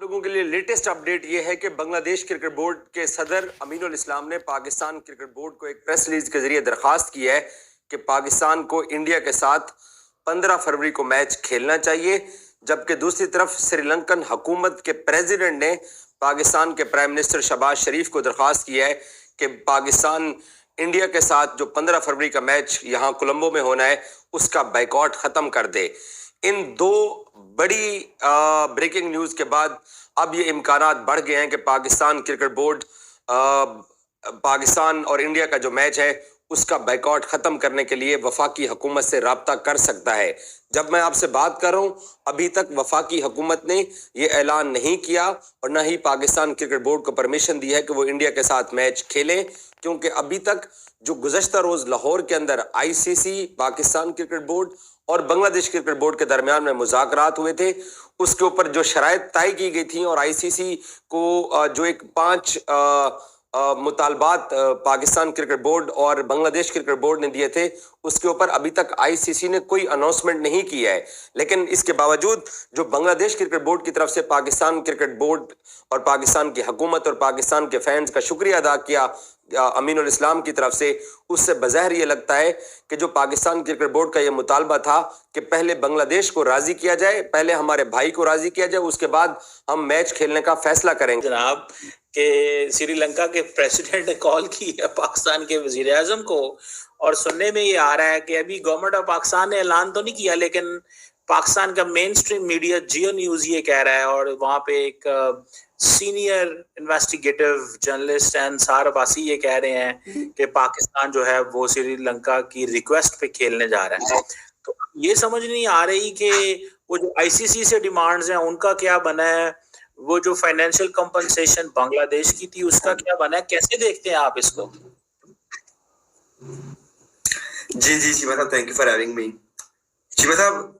लोगों के लिए लेटेस्ट अपडेट ये है कि बांग्लादेश क्रिकेट बोर्ड के सदर अमीनुल इस्लाम ने पाकिस्तान क्रिकेट बोर्ड को एक प्रेस रिलीज के जरिए दरखास्त की है कि पाकिस्तान को इंडिया के साथ 15 फरवरी को मैच खेलना चाहिए, जबकि दूसरी तरफ श्रीलंकन हुकूमत के प्रेसिडेंट ने पाकिस्तान के प्राइम मिनिस्टर शहबाज शरीफ को दरखास्त की है कि पाकिस्तान इंडिया के साथ जो 15 फरवरी का मैच यहाँ कोलंबो में होना है उसका बाइकआउट खत्म कर दे। इन दो बड़ी ब्रेकिंग न्यूज के बाद अब ये इम्कानात बढ़ गए हैं कि पाकिस्तान क्रिकेट बोर्ड पाकिस्तान और इंडिया का जो मैच है उसका बाइकआउट खत्म करने के लिए वफाकी हुकूमत से राब्ता कर सकता है। जब मैं आपसे बात कर रहा हूं, अभी तक वफाकी हुकूमत ने ये ऐलान नहीं किया और न ही पाकिस्तान क्रिकेट बोर्ड को परमिशन दी है कि वो इंडिया के साथ मैच खेले, क्योंकि अभी तक जो गुज़श्ता रोज लाहौर के अंदर आईसीसी, पाकिस्तान क्रिकेट बोर्ड और बांग्लादेश क्रिकेट बोर्ड के दरमियान में मुज़ाकरात हुए थे, उसके ऊपर जो शराइत तय की गई थी और आईसीसी को जो एक 5 मुतालबात पाकिस्तान क्रिकेट बोर्ड और बांग्लादेश क्रिकेट बोर्ड ने दिए थे, उसके ऊपर अभी तक आईसीसी ने कोई अनाउंसमेंट नहीं किया है। लेकिन इसके बावजूद जो बांग्लादेश क्रिकेट बोर्ड की तरफ से पाकिस्तान क्रिकेट बोर्ड और पाकिस्तान की हुकूमत और पाकिस्तान के फैंस का शुक्रिया अदा किया अमीनुल इस्लाम की तरफ से, उससे बज़ाहिर ये लगता है कि जो पाकिस्तान क्रिकेट बोर्ड का ये मुतालबा था कि पहले बांग्लादेश को राजी किया जाए, पहले हमारे भाई को राजी किया जाए, उसके बाद हम मैच खेलने का फैसला करेंगे। जनाब के श्रीलंका के प्रेसिडेंट ने कॉल की है पाकिस्तान के वजीर आजम को, और सुनने में ये आ रहा है कि अभी गवर्नमेंट ऑफ पाकिस्तान ने ऐलान तो नहीं किया, लेकिन पाकिस्तान का मेन स्ट्रीम मीडिया जियो न्यूज ये कह रहा है, और वहां पे एक senior investigative journalist Ansar Abbasi ये कह रहे हैं कि पाकिस्तान जो है वो श्रीलंका की रिक्वेस्ट पे खेलने जा रहा है। तो ये समझ नहीं आ रही कि वो जो आईसीसी से डिमांड्स हैं उनका क्या बना है, वो जो फाइनेंशियल कंपनसेशन बांग्लादेश की थी उसका क्या बना है, कैसे देखते हैं आप इसको? जी शिवा साहब, thank you for having me. Shiva साहब,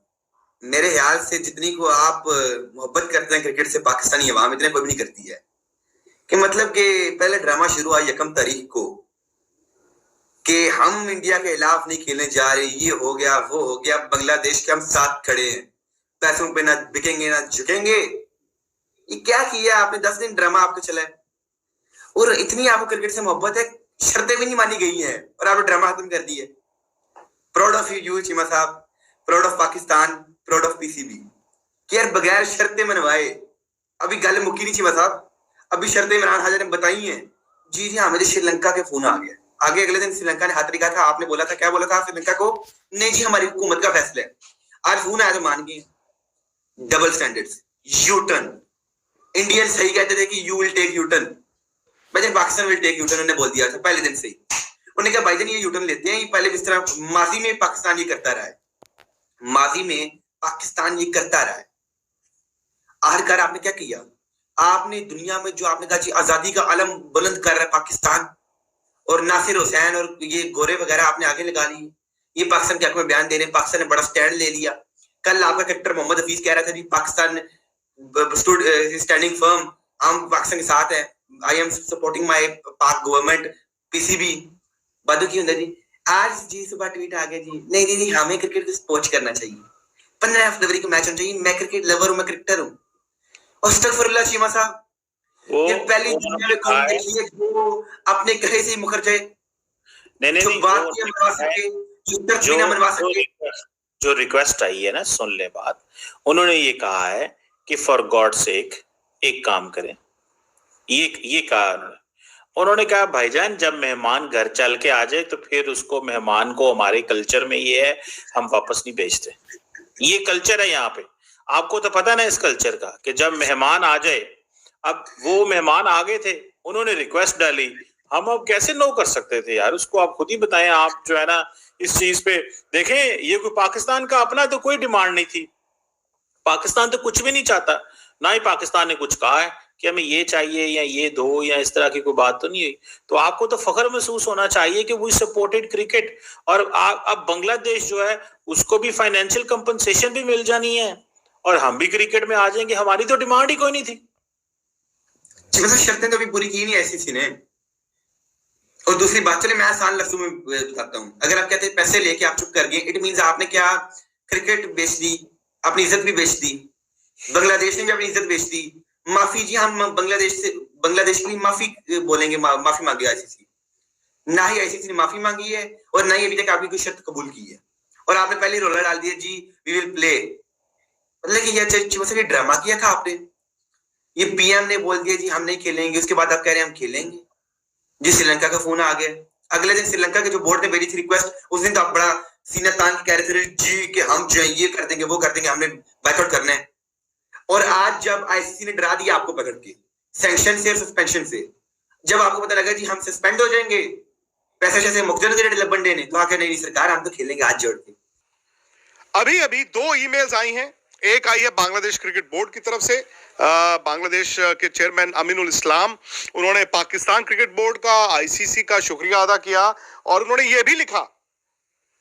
मेरे ख्याल से जितनी को आप मोहब्बत करते हैं क्रिकेट से पाकिस्तानी अवाम, इतने कोई भी नहीं करती है। कि मतलब कि पहले ड्रामा शुरू हुआ 1 तारीख को कि हम इंडिया के खिलाफ नहीं खेलने जा रहे, ये हो गया वो हो गया, बांग्लादेश के हम साथ खड़े हैं, पैसों पे ना बिकेंगे ना झुकेंगे। ये क्या किया आपने? 10 दिन ड्रामा आपको चला है और इतनी आपको क्रिकेट से मोहब्बत है, शर्तें भी नहीं मानी गई हैं और आपने ड्रामा खत्म कर दिया। प्राउड ऑफ यू चीमा साहब, proud of Pakistan, proud of PCB कि यार बगैर शर्तें मनवाए, अभी गल मुक्की नहीं चीमा साहब, अभी शर्तें इमरान हाजिर ने बताई हैं। जी हाँ, मुझे श्रीलंका के फोन आ गया। आगे अगले दिन श्रीलंका ने हाथ दिखा था, आपने बोला था, क्या बोला था श्रीलंका को? नहीं जी, हमारी हुकूमत का फैसला है। आज फोन आया तो मान गए। Double standards, U turn. Indian सही कहते थे कि you will take U turn, भाईजान Pakistan will take U turn, उन्होंने बोल दिया था पहले दिन से ही। उन्होंने कहा भाईजान ये यू टर्न लेते हैं, पहले इस तरह माजी में पाकिस्तान ये करता रहा है, माजी में पाकिस्तान ये करता रहा है। आखिरकार आपने क्या किया? आपने दुनिया में जो आपने कहा जी आजादी का अलम बुलंद कर रहा है पाकिस्तान, और नासिर हुसैन और ये गोरे वगैरह आपने आगे लगा ली, ये पाकिस्तान के हक में बयान दे रहे हैं, पाकिस्तान ने बड़ा स्टैंड ले लिया। कल आपका क्रिकेटर मोहम्मद हफीज कह रहा था जी पाकिस्तान स्टूड स्टैंडिंग फर्म, हम पाकिस्तान के साथ है, आई एम सपोर्टिंग माय पाक गवर्नमेंट, पीसीबी बादू की जी। आज जी सुबह ट्वीट आ गया जी, नहीं नहीं हमें क्रिकेट को स्पोर्ट करना चाहिए, 15 फरवरी को मैच होना चाहिए, मैं क्रिकेट लवर हूं, मैं क्रिकेटर हूं। अस्तगफुरुल्लाह चीमा साहब, ये पहली दुनिया में कौन देखी है जो अपने कहे से मुखर जाए? नहीं, बात ये मनवा सके, जो ना मनवा सके। जो रिक्वेस्ट आई है ना, सुन ले बात। उन्होंने ये कहा है कि फॉर गॉड सेक एक काम करें, ये कहा उन्होंने कहा भाईजान जब मेहमान घर चल के आ जाए तो फिर उसको, मेहमान को हमारे कल्चर में ये है हम वापस नहीं भेजते, ये कल्चर है यहाँ पे। आपको तो पता ना इस कल्चर का कि जब मेहमान आ जाए, अब वो मेहमान आ गए थे, उन्होंने रिक्वेस्ट डाली, हम अब कैसे नो कर सकते थे यार? उसको आप खुद ही बताएं। आप जो है ना इस चीज पे देखें, ये कोई पाकिस्तान का अपना तो कोई डिमांड नहीं थी, पाकिस्तान तो कुछ भी नहीं चाहता, ना ही पाकिस्तान ने कुछ कहा है कि हमें ये चाहिए या ये दो या इस तरह की कोई बात तो नहीं हुई। तो आपको तो फख्र महसूस होना चाहिए कि वी सपोर्टेड क्रिकेट, और अब बांग्लादेश जो है उसको भी फाइनेंशियल कंपनसेशन भी मिल जानी है और हम भी क्रिकेट में आ जाएंगे, हमारी तो डिमांड ही कोई नहीं थी। शर्तें तो भी पूरी की नहीं आईसीसी ने। और दूसरी बात, चले मैं आसान लफ्जों में बताता हूँ, अगर आप कहते हैं पैसे लेके आप चुप कर गए, इट मींस आपने क्या क्रिकेट बेच दी, अपनी इज्जत भी बेच दी, बांग्लादेश ने भी अपनी इज्जत बेच दी, माफी जी, हम बांग्लादेश के लिए माफी बोलेंगे, माफी मांगी आईसीसी। ना ही आईसीसी ने माफी मांगी है और ना ही अभी तक आपकी कोई शर्त कबूल की है, और आपने पहले रोला डाल दिया जी वी विल प्ले। मतलब कि ये ड्रामा किया था आपने। ये पीएम ने बोल दिया जी हम नहीं खेलेंगे, उसके बाद आप कह रहे हैं हम खेलेंगे जी। श्रीलंका का फोन आ गया, अगले दिन श्रीलंका के जो बोर्ड ने भेजी थी रिक्वेस्ट, उस दिन तो आप बड़ा सीना तान के कह रहे थे जी कि हम जो है ये कर देंगे वो कर देंगे, हमने बैकआउट करना है। और आज जब आईसीसी ने डरा दिया आपको पकड़ के सैंक्शन से और सस्पेंशन से, जब आपको पता लगा जी हम सस्पेंड हो जाएंगे, पैसे जैसे मुख्तर बंडे ने, तो आके नहीं सरकार हम तो खेलेंगे हाथ जोड़ के। अभी अभी 2 ईमेल्स आई हैं। एक आई है बांग्लादेश क्रिकेट बोर्ड की तरफ से, बांग्लादेश के चेयरमैन अमीनुल इस्लाम, उन्होंने पाकिस्तान क्रिकेट बोर्ड का, आईसीसी का शुक्रिया अदा किया और उन्होंने ये भी लिखा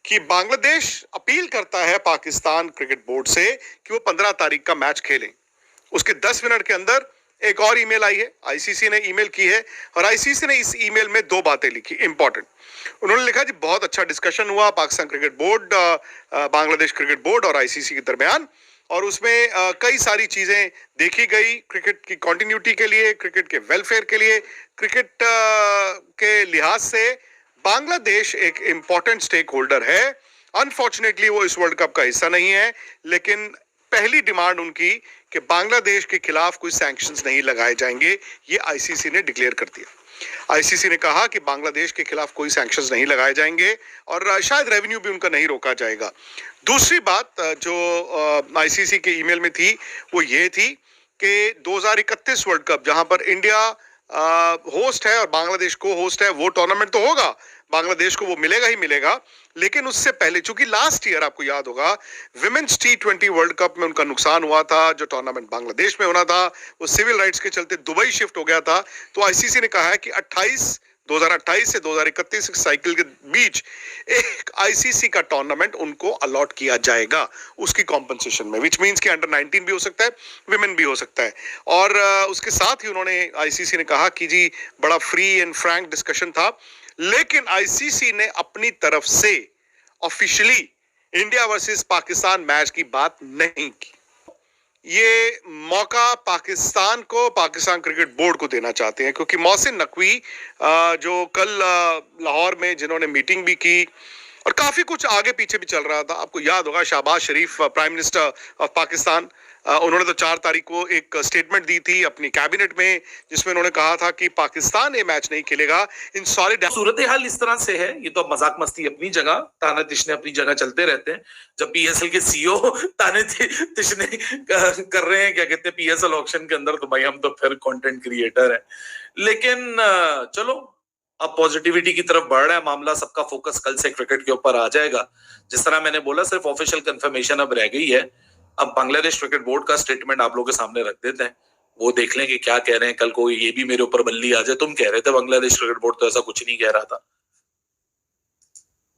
कि बांग्लादेश अपील करता है पाकिस्तान क्रिकेट बोर्ड से कि वो 15 तारीख का मैच खेलें। उसके 10 मिनट के अंदर एक और ईमेल आई है, आईसीसी ने ईमेल की है और आईसीसी ने इस ईमेल में 2 बातें लिखी इंपॉर्टेंट। उन्होंने लिखा जी बहुत अच्छा डिस्कशन हुआ Pakistan cricket board, Bangladesh cricket board और आईसीसी के दरमियान, और उसमें कई सारी चीजें देखी गई क्रिकेट की कंटिन्यूटी के लिए, क्रिकेट के वेलफेयर के लिए, क्रिकेट के लिहाज से बांग्लादेश एक इंपॉर्टेंट स्टेक होल्डर है। अनफॉर्चुनेटली वो इस वर्ल्ड कप का हिस्सा नहीं है, लेकिन पहली डिमांड उनकी कि बांग्लादेश के खिलाफ कोई सैंक्शंस नहीं लगाए जाएंगे, ये आईसीसी ने डिक्लेयर कर दिया। आईसीसी ने कहा कि बांग्लादेश के खिलाफ कोई सैंक्शंस नहीं लगाए जाएंगे और शायद रेवेन्यू भी उनका नहीं रोका जाएगा। दूसरी बात जो आईसीसी के ईमेल में थी वो ये थी कि 2031 वर्ल्ड कप जहां पर इंडिया होस्ट है और बांग्लादेश को होस्ट है, वो टूर्नामेंट तो होगा, बांग्लादेश को वो मिलेगा ही मिलेगा, लेकिन उससे पहले चूंकि लास्ट ईयर आपको याद होगा विमेन्स T20 वर्ल्ड कप में उनका नुकसान हुआ था, जो टूर्नामेंट बांग्लादेश में होना था वो सिविल राइट्स के चलते दुबई शिफ्ट हो गया था। तो आईसीसी ने कहा है कि 2028 से 2031 साइकिल के बीच एक आईसीसी का टूर्नामेंट उनको अलॉट किया जाएगा उसकी कॉम्पनसेशन में, विच मीन्स कि अंडर 19 भी हो सकता है, विमेन भी हो सकता है। और उसके साथ ही उन्होंने आईसीसी ने कहा कि जी बड़ा फ्री एंड फ्रैंक डिस्कशन था, लेकिन आईसीसी ने अपनी तरफ से officially India versus Pakistan match की बात नहीं की। ये मौका पाकिस्तान को, पाकिस्तान क्रिकेट बोर्ड को देना चाहते हैं, क्योंकि मोहसिन नकवी जो कल लाहौर में जिन्होंने मीटिंग भी की और काफी कुछ आगे पीछे भी चल रहा था, आपको याद होगा शहबाज शरीफ प्राइम मिनिस्टर ऑफ पाकिस्तान, उन्होंने तो 4 तारीख को एक स्टेटमेंट दी थी अपनी कैबिनेट में जिसमें उन्होंने कहा था कि पाकिस्तान ये मैच नहीं खेलेगा इन सॉलिड। सूरत हाल इस तरह से है, ये तो मजाक मस्ती अपनी जगह, ताना तिशने अपनी जगह चलते रहते हैं। जब पीएसएल के सीईओ ताने तिशने कर रहे हैं क्या कहते हैं पीएसएल ऑक्शन के अंदर, तो भाई हम तो फिर कंटेंट क्रिएटर है। लेकिन चलो अब पॉजिटिविटी की तरफ बढ़ रहा है मामला, सबका फोकस कल से क्रिकेट के ऊपर आ जाएगा। जिस तरह मैंने बोला सिर्फ ऑफिशियल कंफर्मेशन अब रह गई है। अब बांग्लादेश क्रिकेट बोर्ड का स्टेटमेंट आप लोगों के सामने रख देते हैं, वो देख लें कि क्या कह रहे हैं। कल को ये भी मेरे ऊपर बल्ली आ जाए, तुम कह रहे थे बांग्लादेश क्रिकेट बोर्ड तो ऐसा कुछ नहीं कह रहा था,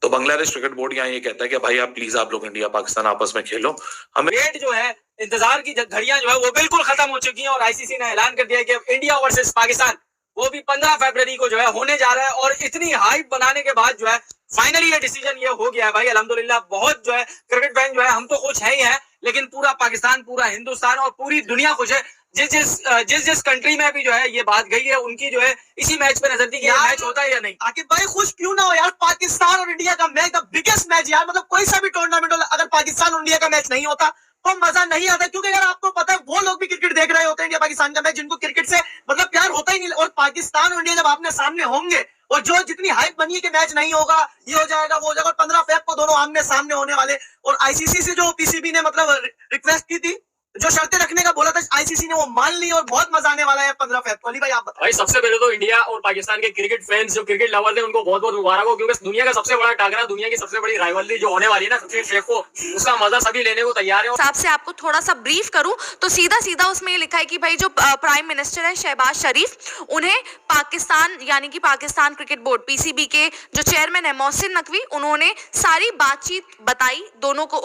तो बांग्लादेश क्रिकेट बोर्ड यहाँ ये कहता है कि भाई आप प्लीज आप लोग इंडिया पाकिस्तान आपस में खेलो। हमें जो है इंतजार की घड़ियां जो है वो बिल्कुल खत्म हो चुकी हैं और आईसीसी ने ऐलान कर दिया कि अब इंडिया वर्सेस पाकिस्तान वो भी 15 फरवरी को जो है होने जा रहा है। और इतनी हाइप बनाने के बाद जो है फाइनली ये डिसीजन ये हो गया है भाई, अल्हम्दुलिल्लाह। बहुत जो है क्रिकेट फैन जो है हम तो खुश है ही है, लेकिन पूरा पाकिस्तान, पूरा हिंदुस्तान और पूरी दुनिया खुश है। जिस कंट्री में भी जो है ये बात गई है, उनकी जो है इसी मैच पे नजर थी कि ये मैच होता है या नहीं। आकिब भाई खुश क्यों ना हो यार, पाकिस्तान और इंडिया का मैच द बिगेस्ट मैच यार, मतलब कोई सा भी टूर्नामेंट हो, अगर पाकिस्तान और इंडिया का मैच नहीं होता तो मजा नहीं आता। क्योंकि यार आपको पता है वो लोग भी क्रिकेट देख रहे होते हैं इंडिया पाकिस्तान का मैच, जिनको क्रिकेट से मतलब प्यार होता ही नहीं। और पाकिस्तान और इंडिया जब आपने सामने होंगे और जो जितनी हाइप बनी है कि मैच नहीं होगा, ये हो जाएगा वो हो जाएगा, 15 फेब को दोनों आमने सामने होने वाले। और आईसीसी से जो पीसीबी ने मतलब रिक्वेस्ट की थी, जो शर्तें रखने का बोला था, आईसीसी ने वो मान ली और बहुत मजा आने वाला है 15 फेब को। अली भाई आप बताओ। भाई सबसे पहले तो इंडिया और पाकिस्तान के क्रिकेट फैंस जो क्रिकेट लवर्स हैं उनको बहुत बहुत मुबारक हो, क्योंकि दुनिया का सबसे बड़ा टाकरा, दुनिया की सबसे बड़ी राइवलरी जो होने वाली है ना सबसे शेख को, उसका मजा सभी लेने को तैयार है। हिसाब से आपको थोड़ा सा ब्रीफ करूं तो सीधा सीधा उसमें ये लिखा है कि भाई जो प्राइम मिनिस्टर है शहबाज शरीफ, उन्हें पाकिस्तान यानी कि पाकिस्तान क्रिकेट बोर्ड पीसीबी के जो चेयरमैन है मोहसिन नकवी, उन्होंने सारी बातचीत बताई, दोनों को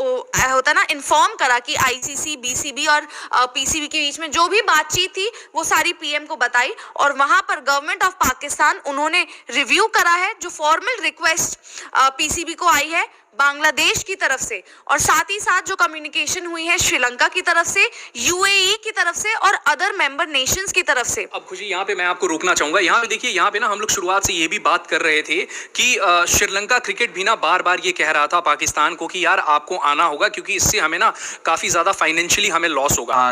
होता ना इन्फॉर्म करा कि आईसीसी, बीसीबी और पीसीबी के बीच में जो भी बातचीत थी वो सारी पीएम को बताई। और वहां पर गवर्नमेंट ऑफ पाकिस्तान उन्होंने रिव्यू करा है जो फॉर्मल रिक्वेस्ट पीसीबी को आई है, बांग्लादेश की तरफ से, और साथ ही साथ जो कम्युनिकेशन हुई है श्रीलंका की तरफ से, यूएई की तरफ से और अदर मेंबर नेशंस की तरफ से। अब खुशी यहाँ पे मैं आपको रोकना चाहूंगा। यहाँ पे देखिए, यहाँ पे ना हम लोग शुरुआत से ये भी बात कर रहे थे कि श्रीलंका क्रिकेट भी ना बार बार ये कह रहा था पाकिस्तान को कि यार आपको आना होगा, क्योंकि इससे हमें ना काफी ज्यादा फाइनेंशियली हमें लॉस होगा।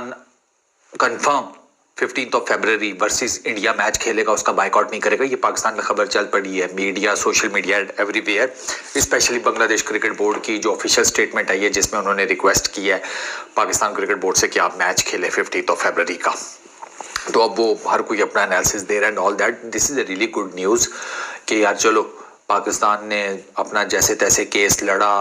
कंफर्म 15 फरवरी वर्सेस इंडिया मैच खेलेगा, उसका बायकॉट नहीं करेगा। ये पाकिस्तान में खबर चल पड़ी है, media, social media, everywhere. Specially Bangladesh cricket board की जो ऑफिशियल स्टेटमेंट आई है जिसमें उन्होंने रिक्वेस्ट की है पाकिस्तान क्रिकेट बोर्ड से कि आप मैच खेलें 15 फरवरी का। तो अब वो हर कोई अपना एनालिसिस दे रहा है and all that. This is a really good news कि यार चलो पाकिस्तान ने अपना जैसे तैसे केस लड़ा,